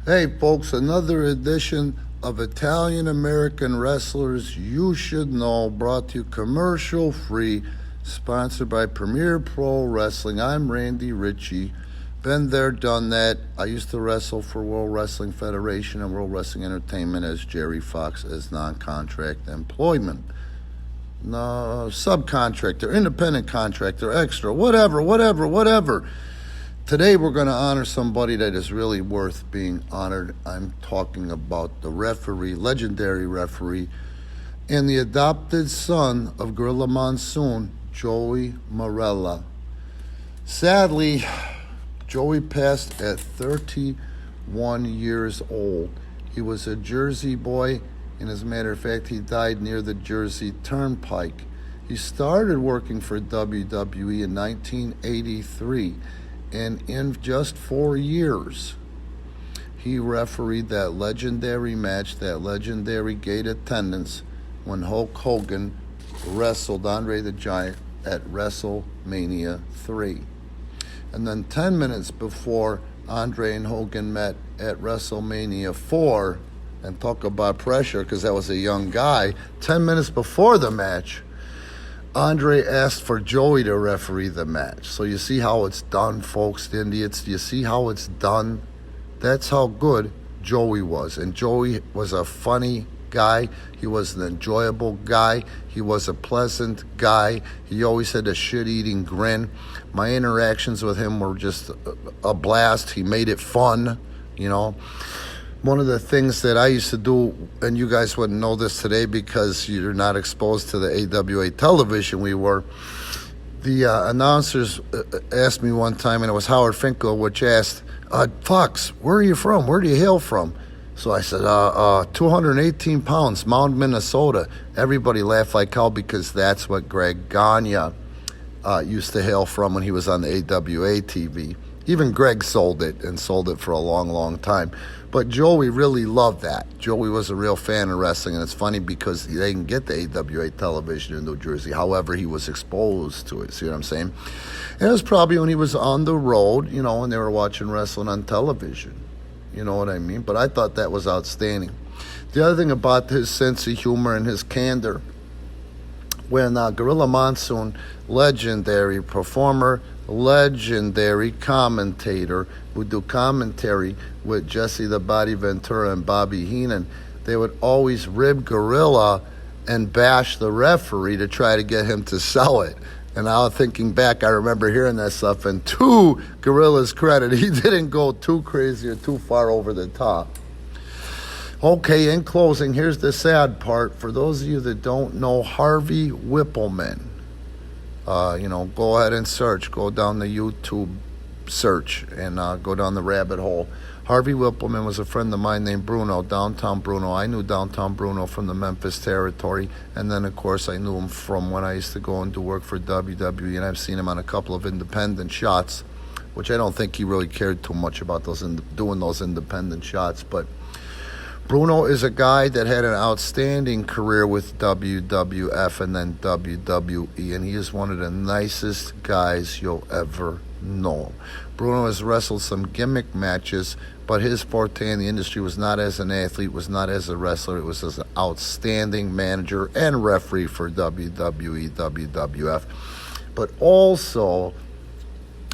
Hey folks, another edition of Italian American Wrestlers You Should Know, brought to you commercial free, sponsored by Premier Pro Wrestling. I'm Randy Ritchie. Been there, done that. I used to wrestle for World Wrestling Federation and World Wrestling Entertainment as Jerry Fox as non-contract employment. No, subcontractor, independent contractor, extra, whatever. Today we're going to honor somebody that is really worth being honored. I'm talking about the referee, legendary referee, and the adopted son of Gorilla Monsoon, Joey Marella. Sadly, Joey passed at 31 years old. He was a Jersey boy, and as a matter of fact, he died near the Jersey Turnpike. He started working for WWE in 1983. And in just 4 years, he refereed that legendary match, that legendary gate attendance when Hulk Hogan wrestled Andre the Giant at WrestleMania 3. And then 10 minutes before Andre and Hogan met at WrestleMania 4, and talk about pressure because that was a young guy, 10 minutes before the match, Andre asked for Joey to referee the match. So you see how it's done, folks, the idiots. You see how it's done? That's how good Joey was. And Joey was a funny guy. He was an enjoyable guy. He was a pleasant guy. He always had a shit-eating grin. My interactions with him were just a blast. He made it fun, you know. One of the things that I used to do, and you guys wouldn't know this today because you're not exposed to the AWA television the announcers asked me one time, and it was Howard Finkel, which asked, Fox, where are you from? Where do you hail from? So I said, 218 pounds, Mound, Minnesota. Everybody laughed like hell because that's what Greg Gagne used to hail from when he was on the AWA TV. Even Greg sold it, and sold it for a long, long time. But Joey really loved that. Joey was a real fan of wrestling, and it's funny because they didn't get the AWA television in New Jersey. However, he was exposed to it, see what I'm saying? And it was probably when he was on the road, you know, when they were watching wrestling on television. You know what I mean? But I thought that was outstanding. The other thing about his sense of humor and his candor, when Gorilla Monsoon, legendary performer, legendary commentator, would do commentary with Jesse the Body Ventura and Bobby Heenan, they would always rib Gorilla and bash the referee to try to get him to sell it. And now thinking back, I remember hearing that stuff, and to Gorilla's credit, he didn't go too crazy or too far over the top. Okay, in closing, here's the sad part. For those of you that don't know Harvey Whippleman, go ahead and search. Go down the YouTube search and go down the rabbit hole. Harvey Whippleman was a friend of mine named Bruno, Downtown Bruno. I knew Downtown Bruno from the Memphis territory. And then, of course, I knew him from when I used to go and do work for WWE. And I've seen him on a couple of independent shots, which I don't think he really cared too much about doing those independent shots. But Bruno is a guy that had an outstanding career with WWF and then WWE, and he is one of the nicest guys you'll ever know. Bruno has wrestled some gimmick matches, but his forte in the industry was not as an athlete, was not as a wrestler. It was as an outstanding manager and referee for WWE, WWF. But also,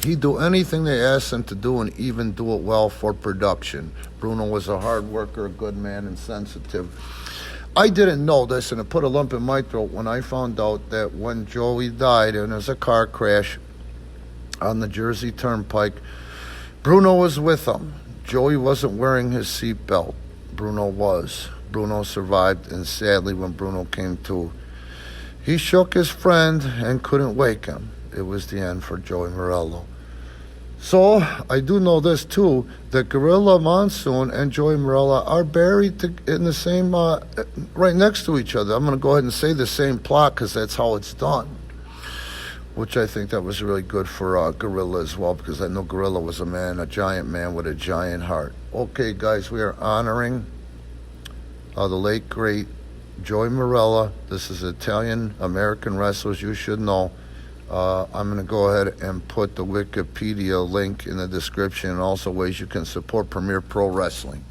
he'd do anything they asked him to do, and even do it well for production. Bruno was a hard worker, a good man, and sensitive. I didn't know this, and it put a lump in my throat when I found out that when Joey died, and there was a car crash on the Jersey Turnpike, Bruno was with him. Joey wasn't wearing his seatbelt. Bruno was. Bruno survived, and sadly, when Bruno came to, he shook his friend and couldn't wake him. It was the end for Joey Marella. So, I do know this too, that Gorilla Monsoon and Joey Marella are buried in the same, right next to each other. I'm going to go ahead and say the same plot because that's how it's done. Which I think that was really good for Gorilla as well, because I know Gorilla was a giant man with a giant heart. Okay, guys, we are honoring the late, great Joey Marella. This is Italian American Wrestlers You Should Know. I'm going to go ahead and put the Wikipedia link in the description, and also ways you can support Premier Pro Wrestling.